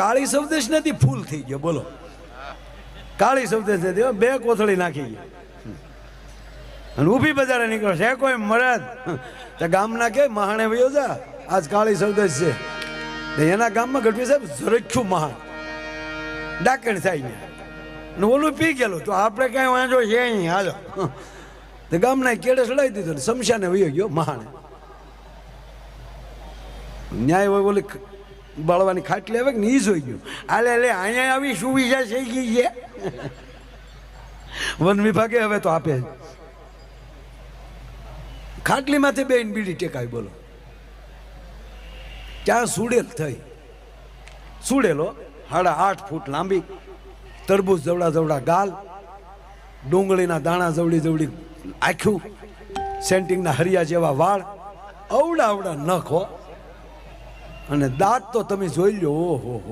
કાળી સૌદેશ નથી, ફૂલ થઈ ગયો. બોલો, કાળી સૌદેશ નથી, બે કોથળી નાખી ગઈ અને ઊભી બજારે નીકળો છે કોઈ મરદ તો ગામના કે મહાણે વયો જા, આજ કાળી સૌદેશ છે. એના ગામમાં ગઢવી સાહેબ ઝરખ્યું મહાણ ડાકણ થાય ને ઓલું પી ગયેલું તો આપણે કઈ વાંધો છે અહીં હાલો. તો ગામના કેડે ચડાવી દીધો ને શમશાને વયો ગયો મહાણે. ન્યાય હોય ઓલી બાળવાની ખાટલી આવે કે ને ઈ જોઈ ગયું, આલે લે અહીંયા આવી સુવિધા થઈ ગઈ છે. વન વિભાગે હવે તો આપે ખાટલીમાંથી બેન બીડી ટેકાવી. બોલો, ત્યાં સુડેલ થઈ, સુડેલો 8.5 ફૂટ લાંબી, તરબૂચ જવડા જવડા ગાલ, ડુંગળીના દાણા જવડી જવડી આખું, સેન્ટિંગના હરિયા જેવા વાળ, અવડા અવડા નખ હો, અને દાંત તો તમે જોઈ લો. ઓહો.